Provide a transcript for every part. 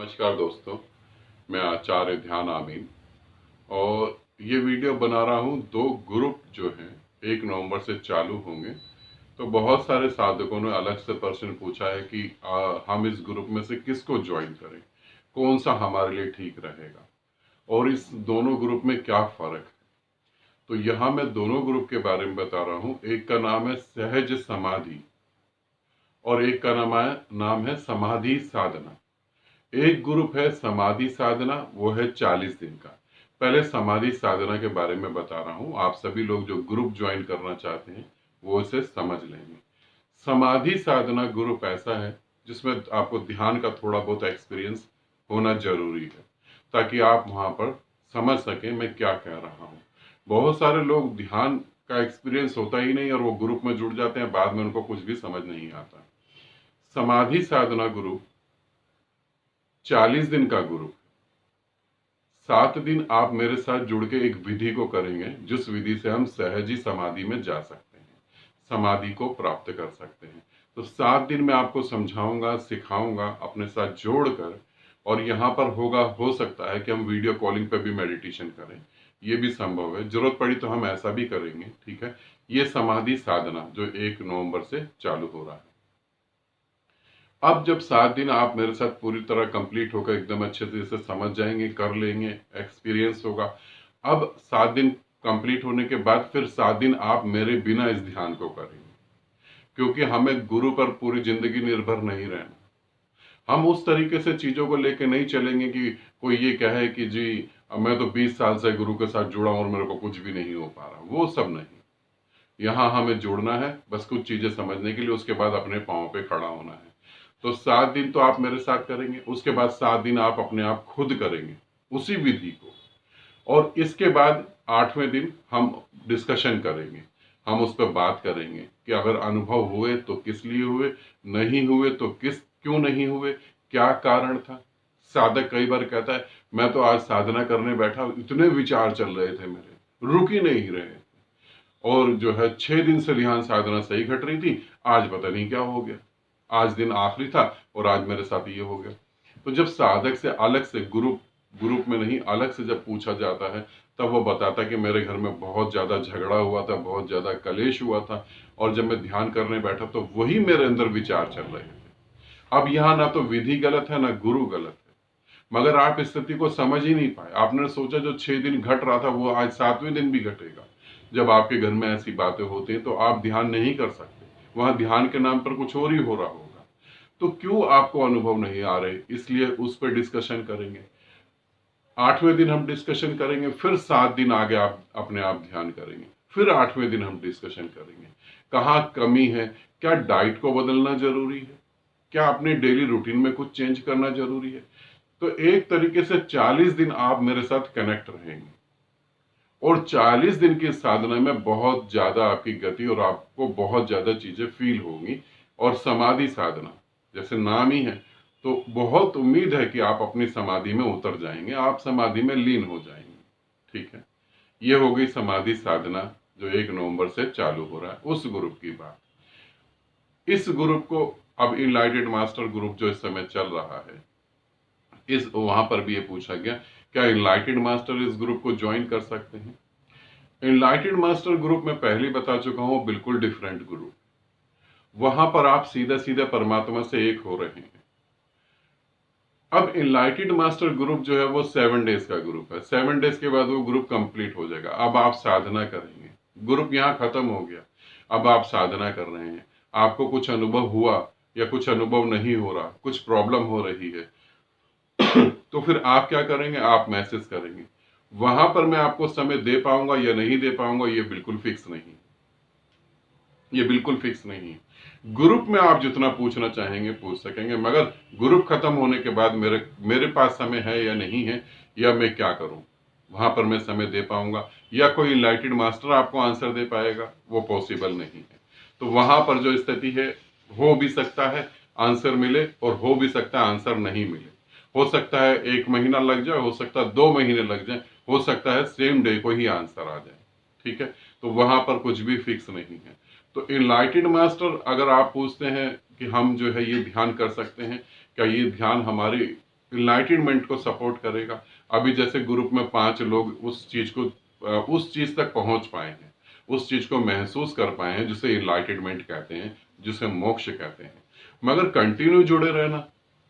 नमस्कार दोस्तों, मैं आचार्य ध्यान आमीन और ये वीडियो बना रहा हूँ। दो ग्रुप जो हैं 1 नवंबर से चालू होंगे। तो बहुत सारे साधकों ने अलग से प्रश्न पूछा है कि हम इस ग्रुप में से किसको ज्वाइन करें, कौन सा हमारे लिए ठीक रहेगा और इस दोनों ग्रुप में क्या फ़र्क है। तो यहाँ मैं दोनों ग्रुप के बारे में बता रहा हूँ। एक का नाम है सहज समाधि और एक का नाम है समाधि साधना। एक ग्रुप है समाधि साधना, वो है 40 दिन का। पहले समाधि साधना के बारे में बता रहा हूँ, आप सभी लोग जो ग्रुप ज्वाइन करना चाहते हैं वो इसे समझ लेंगे। समाधि साधना ग्रुप ऐसा है जिसमें आपको ध्यान का थोड़ा बहुत एक्सपीरियंस होना जरूरी है ताकि आप वहां पर समझ सकें मैं क्या कह रहा हूँ। बहुत सारे लोग ध्यान का एक्सपीरियंस होता ही नहीं और वो ग्रुप में जुड़ जाते हैं, बाद में उनको कुछ भी समझ नहीं आता। समाधि साधना ग्रुप 40 दिन का ग्रुप, 7 दिन आप मेरे साथ जुड़ के एक विधि को करेंगे जिस विधि से हम सहजी समाधि में जा सकते हैं, समाधि को प्राप्त कर सकते हैं। तो 7 दिन में आपको समझाऊंगा, सिखाऊंगा अपने साथ जोड़कर। और यहाँ पर हो सकता है कि हम वीडियो कॉलिंग पे भी मेडिटेशन करें, ये भी संभव है। जरूरत पड़ी तो हम ऐसा भी करेंगे, ठीक है। ये समाधि साधना जो 1 नवंबर से चालू हो रहा है। अब जब 7 दिन आप मेरे साथ पूरी तरह कंप्लीट होकर एकदम अच्छे से समझ जाएंगे, कर लेंगे, एक्सपीरियंस होगा। अब 7 दिन कंप्लीट होने के बाद फिर 7 दिन आप मेरे बिना इस ध्यान को करेंगे, क्योंकि हमें गुरु पर पूरी जिंदगी निर्भर नहीं रहना। हम उस तरीके से चीजों को लेके नहीं चलेंगे कि कोई ये कहे कि जी मैं तो 20 साल से गुरु के साथ जुड़ा हूं और मेरे को कुछ भी नहीं हो पा रहा। वो सब नहीं। यहाँ हमें जुड़ना है बस कुछ चीजें समझने के लिए, उसके बाद अपने पांव पे खड़ा होना है। तो 7 दिन तो आप मेरे साथ करेंगे, उसके बाद 7 दिन आप अपने आप खुद करेंगे उसी विधि को। और इसके बाद 8वें दिन हम डिस्कशन करेंगे, हम उस पर बात करेंगे कि अगर अनुभव हुए तो किस लिए हुए, नहीं हुए तो क्यों नहीं हुए, क्या कारण था। साधक कई बार कहता है मैं तो आज साधना करने बैठा, इतने विचार चल रहे थे मेरे, रुक ही नहीं रहे, और जो है 6 दिन से ध्यान साधना सही घट रही थी, आज पता नहीं क्या हो गया, आज दिन आखिरी था और आज मेरे साथ ये हो गया। तो जब साधक से अलग से ग्रुप में नहीं, अलग से जब पूछा जाता है, तब वो बताता कि मेरे घर में बहुत ज्यादा झगड़ा हुआ था, बहुत ज्यादा कलेश हुआ था, और जब मैं ध्यान करने बैठा तो वही मेरे अंदर विचार चल रहे थे। अब यहाँ ना तो विधि गलत है ना गुरु गलत है, मगर आप इस स्थिति को समझ ही नहीं पाए। आपने सोचा जो 6 दिन घट रहा था वो आज 7वें दिन भी घटेगा। जब आपके घर में ऐसी बातें होती हैं तो आप ध्यान नहीं कर सकते, वहां ध्यान के नाम पर कुछ और ही हो रहा होगा। तो क्यों आपको अनुभव नहीं आ रहे, इसलिए उस पर डिस्कशन करेंगे। 8वें दिन हम डिस्कशन करेंगे, फिर 7 दिन आगे आप अपने आप ध्यान करेंगे, फिर 8वें दिन हम डिस्कशन करेंगे कहाँ कमी है, क्या डाइट को बदलना जरूरी है, क्या अपने डेली रूटीन में कुछ चेंज करना जरूरी है। तो एक तरीके से 40 दिन आप मेरे साथ कनेक्ट रहेंगे और 40 दिन की साधना में बहुत ज्यादा आपकी गति और आपको बहुत ज्यादा चीजें फील होंगी। और समाधि साधना जैसे नाम ही है, तो बहुत उम्मीद है कि आप अपनी समाधि में उतर जाएंगे, आप समाधि में लीन हो जाएंगे, ठीक है। ये हो गई समाधि साधना जो 1 नवंबर से चालू हो रहा है, उस ग्रुप की बात। इस ग्रुप को अब इनलाइटेड मास्टर ग्रुप जो इस समय चल रहा है, इस वहां पर भी ये पूछा गया क्या इनलाइटेड मास्टर इस ग्रुप को ज्वाइन कर सकते हैं। इनलाइटेड मास्टर ग्रुप में पहले बता चुका हूं, बिल्कुल डिफरेंट ग्रुप। वहां पर आप सीधा सीधा परमात्मा से एक हो रहे हैं। अब इनलाइटेड मास्टर ग्रुप जो है वो 7 डेज का ग्रुप है। 7 डेज के बाद वो ग्रुप कंप्लीट हो जाएगा। अब आप साधना करेंगे, ग्रुप यहाँ खत्म हो गया, अब आप साधना कर रहे हैं। आपको कुछ अनुभव हुआ या कुछ अनुभव नहीं हो रहा, कुछ प्रॉब्लम हो रही है, तो फिर आप क्या करेंगे, आप मैसेज करेंगे। वहां पर मैं आपको समय दे पाऊंगा या नहीं दे पाऊंगा ये बिल्कुल फिक्स नहीं, ये बिल्कुल फिक्स नहीं है। ग्रुप में आप जितना पूछना चाहेंगे पूछ सकेंगे, मगर ग्रुप खत्म होने के बाद मेरे मेरे पास समय है या नहीं है, या मैं क्या करूं, वहां पर मैं समय दे पाऊंगा या कोई इनलाइटेड मास्टर आपको आंसर दे पाएगा, वो पॉसिबल नहीं है। तो वहां पर जो स्थिति है, हो भी सकता है आंसर मिले और हो भी सकता है आंसर नहीं मिले। हो सकता है 1 महीना लग जाए, हो सकता है 2 महीने लग जाए, हो सकता है सेम डे को ही आंसर आ जाए, ठीक है। तो वहां पर कुछ भी फिक्स नहीं है। तो इनलाइटेड मास्टर अगर आप पूछते हैं कि हम जो है ये ध्यान कर सकते हैं, क्या ये ध्यान हमारी इनलाइटनमेंट को सपोर्ट करेगा। अभी जैसे ग्रुप में 5 लोग उस चीज तक पहुंच पाए हैं, उस चीज को महसूस कर पाए हैं जिसे इनलाइटनमेंट कहते हैं, जिसे मोक्ष कहते हैं। मगर कंटिन्यू जुड़े रहना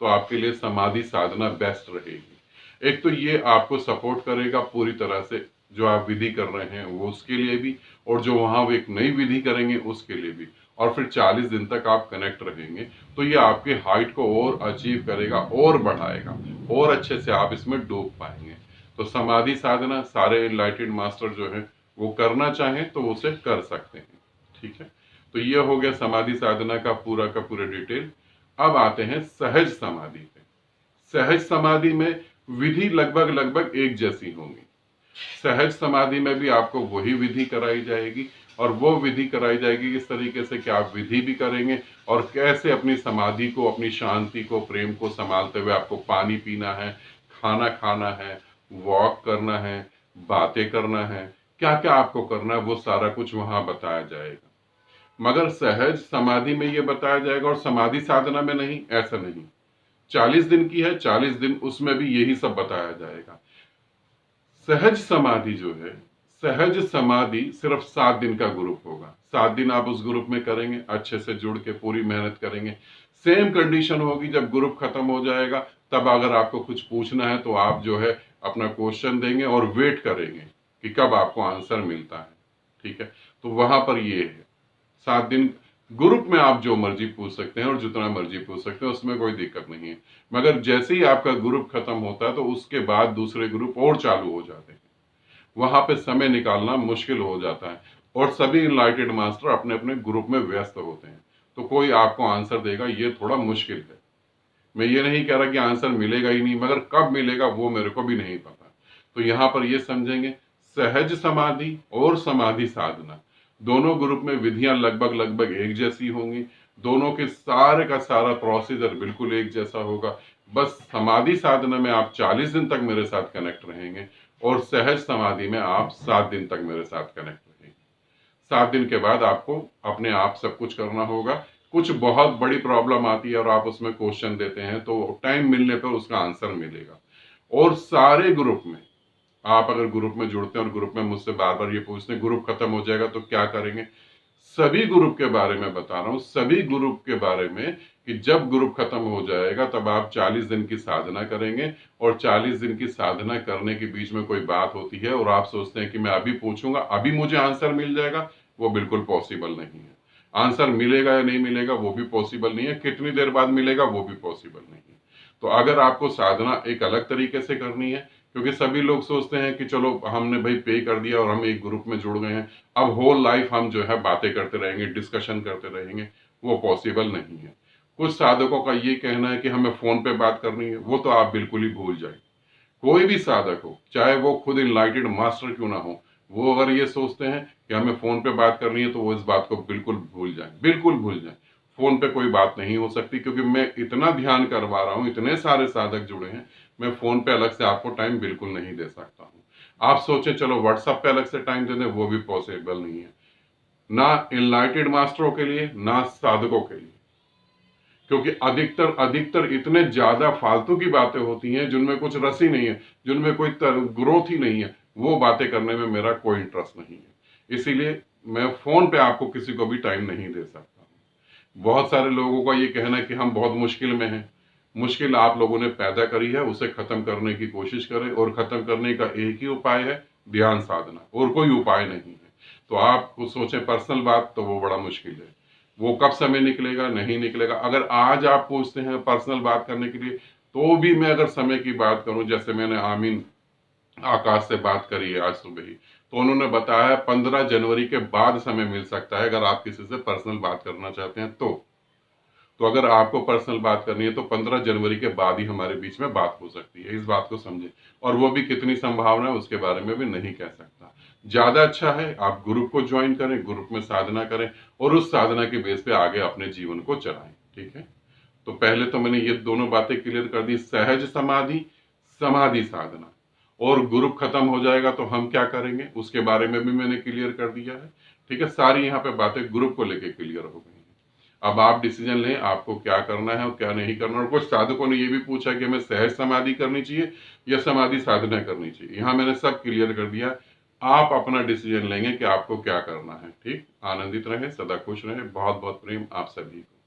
तो आपके लिए समाधि साधना बेस्ट रहेगी। एक तो ये आपको सपोर्ट करेगा पूरी तरह से, जो आप विधि कर रहे हैं वो उसके लिए भी, और जो वहां वो एक नई विधि करेंगे उसके लिए भी। और फिर 40 दिन तक आप कनेक्ट रहेंगे तो ये आपके हाइट को और अचीव करेगा और बढ़ाएगा, और अच्छे से आप इसमें डूब पाएंगे। तो समाधि साधना सारे एनलाइटेड मास्टर जो है वो करना चाहें तो उसे कर सकते हैं। ठीक है, तो ये हो गया समाधि साधना का पूरा डिटेल। अब आते हैं सहज समाधि पे। सहज समाधि में विधि लगभग लगभग एक जैसी होंगी। सहज समाधि में भी आपको वही विधि कराई जाएगी, और वो विधि कराई जाएगी इस तरीके से कि आप विधि भी करेंगे और कैसे अपनी समाधि को, अपनी शांति को, प्रेम को संभालते हुए आपको पानी पीना है, खाना खाना है, वॉक करना है, बातें करना है, क्या क्या आपको करना है वो सारा कुछ वहां बताया जाएगा। मगर सहज समाधि में ये बताया जाएगा और समाधि साधना में नहीं, ऐसा नहीं। 40 दिन की है, 40 दिन उसमें भी यही सब बताया जाएगा। सहज समाधि जो है, सहज समाधि सिर्फ 7 दिन का ग्रुप होगा। 7 दिन आप उस ग्रुप में करेंगे, अच्छे से जुड़ के पूरी मेहनत करेंगे। सेम कंडीशन होगी जब ग्रुप खत्म हो जाएगा, तब अगर आपको कुछ पूछना है तो आप जो है अपना क्वेश्चन देंगे और वेट करेंगे कि कब आपको आंसर मिलता है। ठीक है, तो वहां पर ये है 7 दिन ग्रुप में आप जो मर्जी पूछ सकते हैं और जितना मर्जी पूछ सकते हैं, उसमें कोई दिक्कत नहीं है। मगर जैसे ही आपका ग्रुप खत्म होता है तो उसके बाद दूसरे ग्रुप और चालू हो जाते हैं, वहां पे समय निकालना मुश्किल हो जाता है, और सभी इनलाइटेड मास्टर अपने अपने ग्रुप में व्यस्त होते हैं, तो कोई आपको आंसर देगा ये थोड़ा मुश्किल है। मैं ये नहीं कह रहा कि आंसर मिलेगा ही नहीं, मगर कब मिलेगा वो मेरे को भी नहीं पता। तो यहां पर ये समझेंगे, सहज समाधि और समाधि साधना दोनों ग्रुप में विधियां लगभग लगभग एक जैसी होंगी। दोनों के सारे का सारा प्रोसीजर बिल्कुल एक जैसा होगा। बस समाधि साधना में आप 40 दिन तक मेरे साथ कनेक्ट रहेंगे, और सहज समाधि में आप 7 दिन तक मेरे साथ कनेक्ट रहेंगे। 7 दिन के बाद आपको अपने आप सब कुछ करना होगा। कुछ बहुत बड़ी प्रॉब्लम आती है और आप उसमें क्वेश्चन देते हैं तो टाइम मिलने पर उसका आंसर मिलेगा। और सारे ग्रुप में, आप अगर ग्रुप में जुड़ते हैं और ग्रुप में मुझसे बार बार ये पूछते हैं ग्रुप खत्म हो जाएगा तो क्या करेंगे, सभी ग्रुप के बारे में बता रहा हूं, सभी ग्रुप के बारे में, कि जब ग्रुप खत्म हो जाएगा तब आप 40 दिन की साधना करेंगे, और 40 दिन की साधना करने के बीच में कोई बात होती है और आप सोचते हैं कि मैं अभी पूछूंगा अभी मुझे आंसर मिल जाएगा, वो बिल्कुल पॉसिबल नहीं है। आंसर मिलेगा या नहीं मिलेगा वो भी पॉसिबल नहीं है, कितनी देर बाद मिलेगा वो भी पॉसिबल नहीं है। तो अगर आपको साधना एक अलग तरीके से करनी है, क्योंकि सभी लोग सोचते हैं कि चलो हमने भाई पे कर दिया और हम एक ग्रुप में जुड़ गए हैं, अब होल लाइफ हम जो है बातें करते रहेंगे, डिस्कशन करते रहेंगे, वो पॉसिबल नहीं है। कुछ साधकों का ये कहना है कि हमें फोन पे बात करनी है, वो तो आप बिल्कुल ही भूल जाए। कोई भी साधक हो, चाहे वो खुद इनलाइटेड मास्टर क्यों ना हो, वो अगर ये सोचते हैं कि हमें फोन पे बात करनी है तो वो इस बात को बिल्कुल भूल जाए, बिल्कुल भूल जाए। फोन पे कोई बात नहीं हो सकती, क्योंकि मैं इतना ध्यान करवा रहा हूं, इतने सारे साधक जुड़े हैं, मैं फोन पे अलग से आपको टाइम बिल्कुल नहीं दे सकता हूँ। आप सोचे चलो व्हाट्सएप पे अलग से टाइम दे दें, वो भी पॉसिबल नहीं है, ना इनलाइटेड मास्टरों के लिए ना साधकों के लिए। क्योंकि अधिकतर अधिकतर इतने ज्यादा फालतू की बातें होती हैं जिनमें कुछ रस ही नहीं है, जिनमें कोई ग्रोथ ही नहीं है, वो बातें करने में मेरा कोई इंटरेस्ट नहीं है। इसीलिए मैं फोन पे आपको किसी को भी टाइम नहीं दे सकता। बहुत सारे लोगों का ये कहना है कि हम बहुत मुश्किल में हैं। मुश्किल आप लोगों ने पैदा करी है, उसे खत्म करने की कोशिश करें, और खत्म करने का एक ही उपाय है, ध्यान साधना, और कोई उपाय नहीं है। तो आप सोचें पर्सनल बात, तो वो बड़ा मुश्किल है, वो कब समय निकलेगा, नहीं निकलेगा। अगर आज आप पूछते हैं पर्सनल बात करने के लिए, तो भी मैं अगर समय की बात करूं, जैसे मैंने आमीन आकाश से बात करी है आज सुबह ही, तो उन्होंने बताया 15 जनवरी के बाद समय मिल सकता है अगर आप किसी से पर्सनल बात करना चाहते हैं तो अगर आपको पर्सनल बात करनी है तो 15 जनवरी के बाद ही हमारे बीच में बात हो सकती है, इस बात को समझें। और वो भी कितनी संभावना है उसके बारे में भी नहीं कह सकता। ज्यादा अच्छा है आप ग्रुप को ज्वाइन करें, ग्रुप में साधना करें, और उस साधना के बेस पे आगे अपने जीवन को चलाएं। ठीक है, तो पहले तो मैंने ये दोनों बातें क्लियर कर दी, सहज समाधि, समाधि साधना, और ग्रुप खत्म हो जाएगा तो हम क्या करेंगे उसके बारे में भी मैंने क्लियर कर दिया है। ठीक है, सारी यहाँ पे बातें ग्रुप को लेके क्लियर हो गई हैं। अब आप डिसीजन लें आपको क्या करना है और क्या नहीं करना। और कुछ साधकों ने ये भी पूछा कि हमें सहज समाधि करनी चाहिए या समाधि साधना करनी चाहिए। यहाँ मैंने सब क्लियर कर दिया। आप अपना डिसीजन लेंगे कि आपको क्या करना है। ठीक, आनंदित रहें, सदा खुश रहें। बहुत बहुत प्रेम आप सभी को।